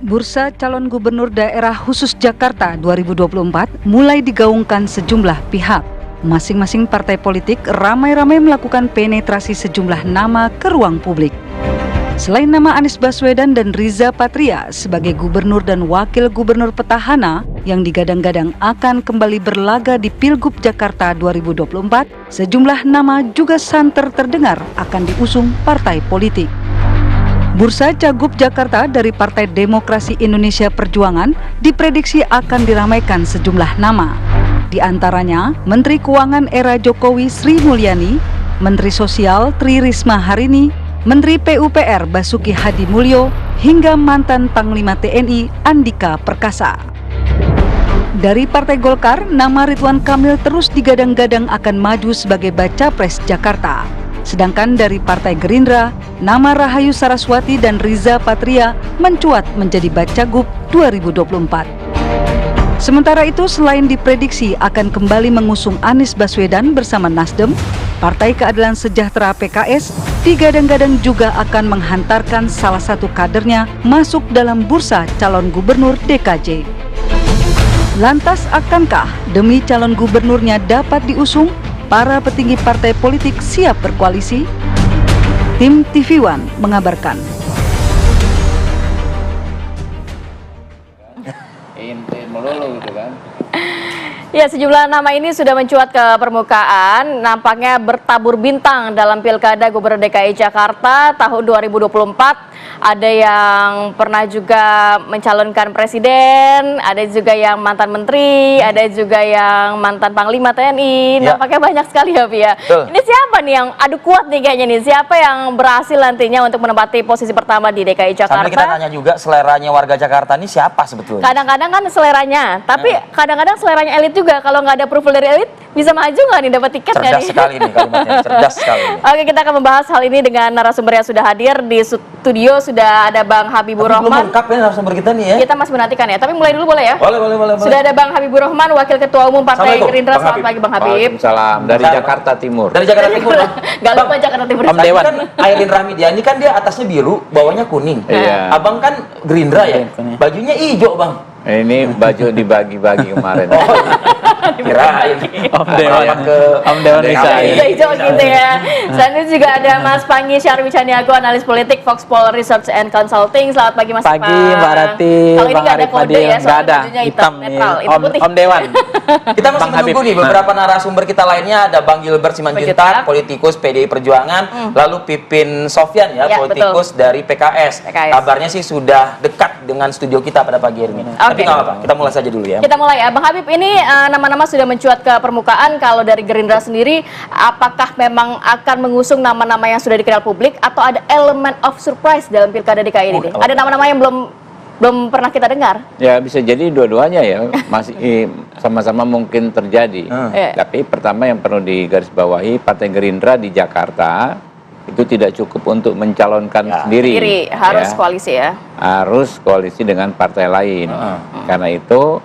Bursa calon gubernur daerah khusus Jakarta 2024 mulai digaungkan sejumlah pihak. Masing-masing partai politik ramai-ramai melakukan penetrasi sejumlah nama ke ruang publik. Selain nama Anies Baswedan dan Riza Patria sebagai gubernur dan wakil gubernur petahana yang digadang-gadang akan kembali berlaga di Pilgub Jakarta 2024, sejumlah nama juga santer terdengar akan diusung partai politik. Bursa Cagup Jakarta dari Partai Demokrasi Indonesia Perjuangan diprediksi akan diramaikan sejumlah nama. Di antaranya Menteri Keuangan era Jokowi Sri Mulyani, Menteri Sosial Tri Risma Harini, Menteri PUPR Basuki Hadi Mulyo, hingga mantan Panglima TNI Andika Perkasa. Dari Partai Golkar, nama Ridwan Kamil terus digadang-gadang akan maju sebagai Baca Pres Jakarta. Sedangkan dari Partai Gerindra, nama Rahayu Saraswati dan Riza Patria mencuat menjadi Bacagup 2024. Sementara itu, selain diprediksi akan kembali mengusung Anies Baswedan bersama Nasdem, Partai Keadilan Sejahtera PKS digadang-gadang juga akan menghantarkan salah satu kadernya masuk dalam bursa calon gubernur DKJ. Lantas akankah demi calon gubernurnya dapat diusung, para petinggi partai politik siap berkoalisi? Tim TV One mengabarkan. Melulu gitu kan. Ya, sejumlah nama ini sudah mencuat ke permukaan, nampaknya bertabur bintang dalam Pilkada Gubernur DKI Jakarta tahun 2024. Ada yang pernah juga mencalonkan presiden, ada juga yang mantan menteri, ada juga yang mantan Panglima TNI. Ya. Nampaknya banyak sekali ya, Pi ya. Ini siapa nih yang adu kuat nih kayaknya nih? Siapa yang berhasil nantinya untuk menempati posisi pertama di DKI Jakarta? Sambil kita tanya juga seleranya warga Jakarta ini siapa sebetulnya? Kadang-kadang kan seleranya, tapi kadang-kadang seleranya elit juga. Kalau nggak ada approval dari elit, bisa maju nggak nih dapat tiket nggak nih? Cerdas sekali nih kalimatnya, cerdas sekali. Oke, kita akan membahas hal ini dengan narasumber yang sudah hadir di studio. Sudah ada Bang Habibur Tapi belum Rahman. lengkap ya narasumber kita nih ya. Kita masih menantikan ya, tapi mulai dulu boleh ya? Boleh. Sudah ada Bang Habibur Rahman, Wakil Ketua Umum Partai Assalamualaikum, Gerindra. Bang Selamat Habib. pagi Bang Habib. Waalaikumsalam, dari Jakarta Timur. Dari Jakarta Timur. Gak lupa Jakarta Timur. Om Dewan. Kan Airin Rahmidiani kan dia atasnya biru, bawahnya kuning. Iya. Abang kan Gerindra ya. Kuning. Bajunya hijau, Bang. Ini baju dibagi-bagi kemarin. Kirain. Om Dewan. Om Dewan bisa. Hijau gitu ya. Selain itu juga ada Mas Pangi Syarwi Caniago, analis politik Foxpol Research and Consulting. Selamat pagi Mas Pagi Mbak Rati, Kalau ini Bang nggak ada Arif kode Fadil. ya, Nggak soalnya ada, bajunya hitam netral, nih. itu putih. Om Dewan. Kita masih Bang Habib. menunggu nih beberapa narasumber kita lainnya. Ada Bang Gilbert Simanjuntak, politikus PDI Perjuangan, lalu Pipin Sofyan ya, Ya, politikus dari PKS. Kabarnya sih sudah dekat dengan studio kita pada pagi hari ini. Tapi nggak apa-apa, kita mulai saja dulu ya. Kita mulai ya, Bang Habib. Ini nama-nama sudah mencuat ke permukaan. Kalau dari Gerindra sendiri, apakah memang akan mengusung nama-nama yang sudah dikenal publik atau ada elemen of surprise dalam Pilkada DKI ini? Ada nama-nama yang belum pernah kita dengar? Ya bisa jadi dua-duanya ya, masih sama-sama mungkin terjadi. Tapi pertama yang perlu digarisbawahi, Partai Gerindra di Jakarta itu tidak cukup untuk mencalonkan sendiri. Harus koalisi ya? Harus koalisi dengan partai lain. Karena itu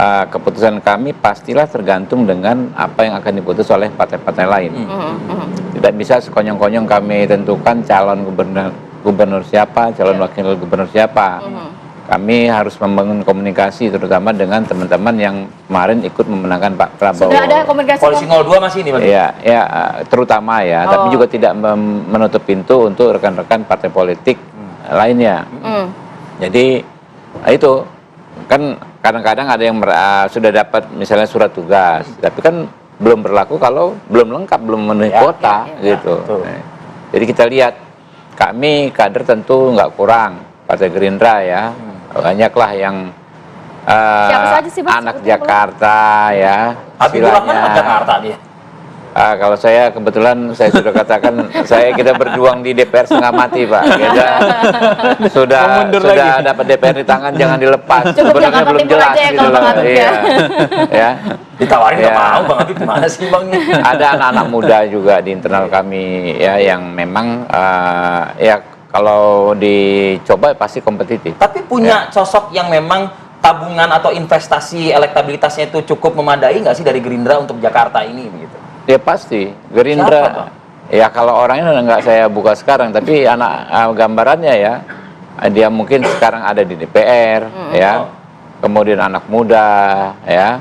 keputusan kami pastilah tergantung dengan apa yang akan diputus oleh partai-partai lain. Tidak bisa sekonyong-konyong kami tentukan calon gubernur siapa, calon wakil gubernur siapa. Kami harus membangun komunikasi terutama dengan teman-teman yang kemarin ikut memenangkan Pak Prabowo. Sudah ada komunikasi? Koalisi 02 masih ini, Mas? Ya, terutama ya, tapi juga tidak menutup pintu untuk rekan-rekan partai politik lainnya. Jadi itu kan kadang-kadang ada yang sudah dapat misalnya surat tugas, tapi kan belum berlaku kalau belum lengkap, belum memenuhi kuota gitu. Jadi kita lihat, kami kader tentu nggak kurang, Partai Gerindra ya, banyaklah yang Siapa saja sih, Bang? anak Jakarta ya. Habibur Rahman anak Jakarta dia. Kalau saya kebetulan saya sudah katakan kita berjuang di DPR setengah mati Pak. Kita sudah dapat DPR di tangan, jangan dilepas. Sebenarnya belum jelas gitu loh. Ya. Ditawarin nggak mau, Bang Habib gimana sih Bang? Ada anak-anak muda juga di internal kami ya yang memang ya kalau dicoba pasti kompetitif. Tapi punya sosok yang memang tabungan atau investasi elektabilitasnya itu cukup memadai nggak sih dari Gerindra untuk Jakarta ini begitu? Ya pasti, Gerindra. Ya kalau orangnya nggak saya buka sekarang, tapi gambarannya ya dia mungkin sekarang ada di DPR, ya, kemudian anak muda, ya,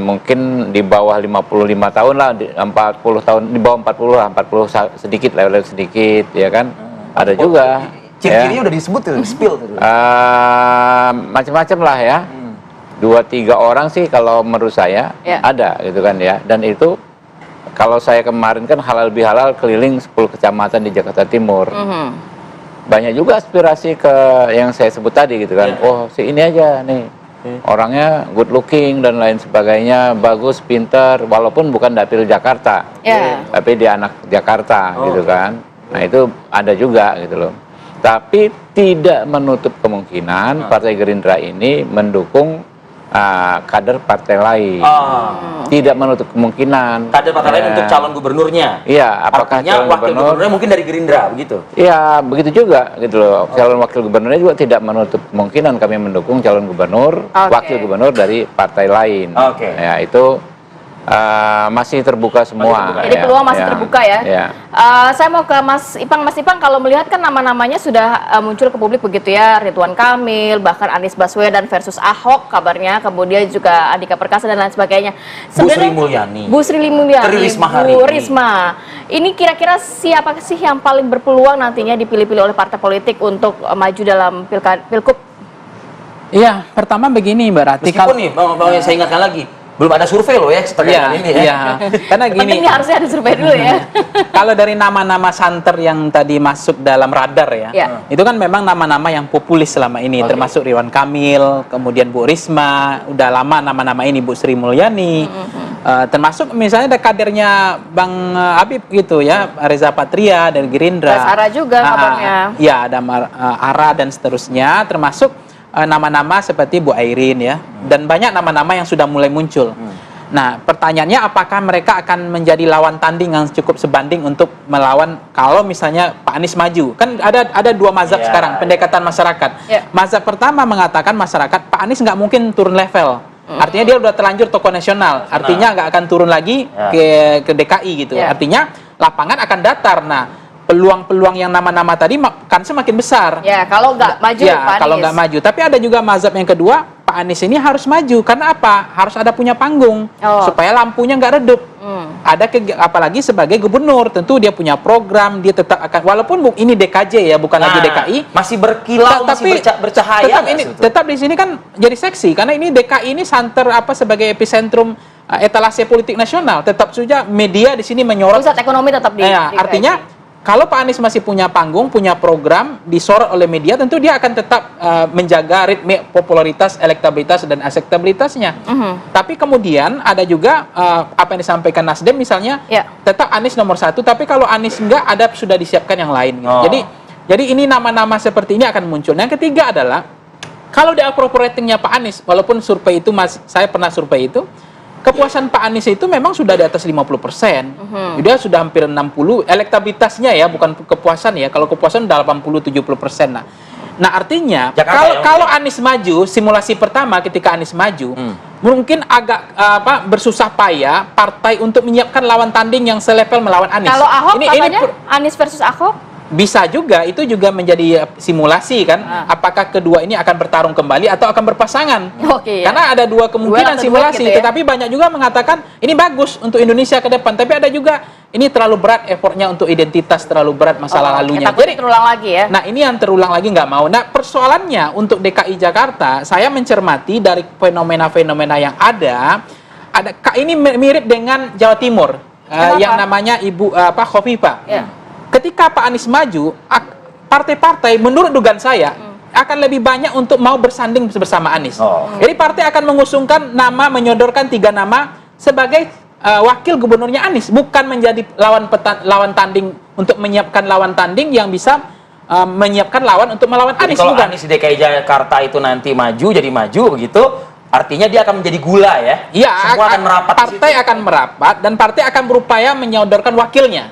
mungkin di bawah 55 tahun lah, 40 tahun, di bawah 40 lah, 40 sedikit, level sedikit, ya kan, ada juga. Ciri-cirinya udah disebut tuh, spill tuh. Macam-macam lah ya. 2-3 orang sih kalau menurut saya ada gitu kan ya. Dan itu kalau saya kemarin kan halal bihalal keliling 10 kecamatan di Jakarta Timur. Banyak juga aspirasi ke yang saya sebut tadi gitu kan. Oh, si ini aja nih. Orangnya good looking dan lain sebagainya, bagus, pinter, walaupun bukan dapil Jakarta. Tapi dia anak Jakarta gitu kan. Nah, itu ada juga gitu loh. Tapi tidak menutup kemungkinan Partai Gerindra ini mendukung kader partai lain. Tidak menutup kemungkinan. Kader partai lain untuk calon gubernurnya. Iya, apakah calon wakil gubernurnya mungkin dari Gerindra, begitu? Iya, begitu juga gitu loh. Calon wakil gubernurnya juga tidak menutup kemungkinan kami mendukung calon gubernur, wakil gubernur dari partai lain. Ya, itu masih terbuka semua. Jadi peluang masih terbuka ya. Saya mau ke Mas Ipang. Mas Ipang, kalau melihat kan nama-namanya sudah muncul ke publik begitu ya, Ridwan Kamil, bahkan Anies Baswedan versus Ahok kabarnya, kemudian juga Andika Perkasa dan lain sebagainya. Bu Sri Mulyani, Bu Risma. Ini kira-kira siapa sih yang paling berpeluang nantinya dipilih-pilih oleh partai politik untuk maju dalam Pilkup? Iya, pertama begini Mbak Rati. Meskipun nih, saya ingatkan lagi, belum ada survei loh ya setelah ini ya. Karena gini, penting harusnya ada survei dulu ya. Kalau dari nama-nama santer yang tadi masuk dalam radar ya, itu kan memang nama-nama yang populis selama ini, termasuk Ridwan Kamil, kemudian Bu Risma, udah lama nama-nama ini, Bu Sri Mulyani, termasuk misalnya ada kadernya Bang Habib gitu ya, Reza Patria dari Gerindra. Ara juga kabarnya. Ya, ada Ara dan seterusnya, termasuk nama-nama seperti Bu Airin ya, dan banyak nama-nama yang sudah mulai muncul. Nah, pertanyaannya apakah mereka akan menjadi lawan tanding yang cukup sebanding untuk melawan kalau misalnya Pak Anies maju? Kan ada dua mazhab sekarang, pendekatan masyarakat. Mazhab pertama mengatakan masyarakat Pak Anies nggak mungkin turun level. Artinya dia udah terlanjur tokoh nasional. Artinya nggak akan turun lagi ke DKI gitu. Artinya lapangan akan datar. Nah, peluang-peluang yang nama-nama tadi kan semakin besar. Ya, kalau nggak maju Pak Anies. Kalau nggak maju. Tapi ada juga mazhab yang kedua, Pak Anies ini harus maju. Karena apa? Harus ada punya panggung. Supaya lampunya nggak redup. Apalagi sebagai gubernur, tentu dia punya program, dia tetap akan, walaupun ini DKJ ya, bukan lagi DKI. Masih berkilau, masih bercahaya. Tetap di sini kan jadi seksi. Karena ini DKI ini santer sebagai epicentrum etalase politik nasional. Tetap saja media di sini menyorot. Pusat ekonomi tetap di artinya, kalau Pak Anies masih punya panggung, punya program, disorot oleh media, tentu dia akan tetap menjaga ritme popularitas, elektabilitas, dan akseptabilitasnya. Tapi kemudian ada juga apa yang disampaikan Nasdem misalnya, tetap Anies nomor 1, tapi kalau Anies enggak, ada sudah disiapkan yang lain. Jadi ini nama-nama seperti ini akan muncul. Yang ketiga adalah, kalau di approval ratingnya Pak Anies, walaupun survei itu, saya pernah survei itu, kepuasan Pak Anies itu memang sudah di atas 50%. Dia sudah hampir 60, elektabilitasnya ya, bukan kepuasan ya. Kalau kepuasan udah 80-70%. Nah, artinya kalau Anies maju, simulasi pertama ketika Anies maju, mungkin agak bersusah payah partai untuk menyiapkan lawan tanding yang selevel melawan Anies. Kalau Ahok katanya Anies versus Ahok? Bisa juga, itu juga menjadi simulasi kan, apakah kedua ini akan bertarung kembali atau akan berpasangan. Karena ada dua kemungkinan simulasi, gitu tetapi banyak juga mengatakan ini bagus untuk Indonesia ke depan, tapi ada juga ini terlalu berat effortnya untuk identitas, terlalu berat masalah lalunya. Jadi terulang lagi ya. Nah, ini yang terulang lagi nggak mau. Nah, persoalannya untuk DKI Jakarta, saya mencermati dari fenomena-fenomena yang ada ini mirip dengan Jawa Timur, yang namanya Ibu Khofifah. Ketika Pak Anies maju, partai-partai menurut dugaan saya akan lebih banyak untuk mau bersanding bersama Anies. Jadi partai akan mengusungkan nama, menyodorkan 3 nama sebagai wakil gubernurnya Anies, bukan menjadi lawan tanding untuk menyiapkan lawan tanding yang bisa menyiapkan lawan untuk melawan Anies. Kalau Anies di DKI Jakarta itu nanti maju, jadi maju begitu, artinya dia akan menjadi gula ya? Iya, semua akan merapat. Partai akan merapat dan partai akan berupaya menyodorkan wakilnya.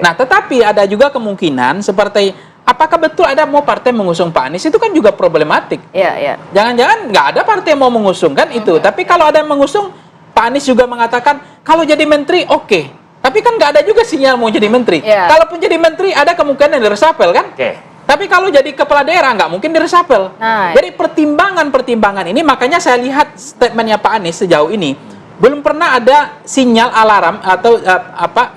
Nah, tetapi ada juga kemungkinan seperti apakah betul ada mau partai mengusung Pak Anies, itu kan juga problematik. Jangan-jangan nggak ada partai yang mau mengusung kan itu. Tapi kalau ada yang mengusung, Pak Anies juga mengatakan kalau jadi menteri oke. Tapi kan nggak ada juga sinyal mau jadi menteri. Kalaupun jadi menteri ada kemungkinan di resapel kan. Tapi kalau jadi kepala daerah nggak mungkin diresapel. Nah, Jadi pertimbangan-pertimbangan ini makanya saya lihat statementnya Pak Anies sejauh ini belum pernah ada sinyal alarm atau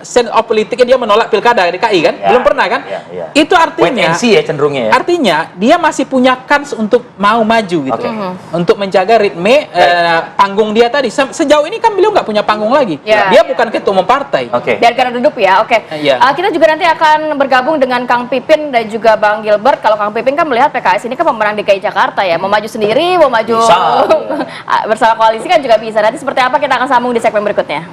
sense of politiknya dia menolak pilkada DKI kan? Ya, Belum pernah kan? ya. Itu Wait artinya and see ya cenderungnya ya. Artinya dia masih punya kans untuk mau maju gitu, Oke. untuk menjaga ritme panggung dia tadi. Sejauh ini kan beliau nggak punya panggung lagi. Ya. Dia bukan ketua umum partai. Oke. biarkan redup ya, oke. Iya. Kita juga nanti akan bergabung dengan Kang Pipin dan juga Bang Gilbert. Kalau Kang Pipin kan melihat PKS ini kan pemenang DKI Jakarta ya, mau maju sendiri, mau maju Bisa. bersama koalisi kan juga bisa. Nanti seperti apa kita akan sambung di segmen berikutnya.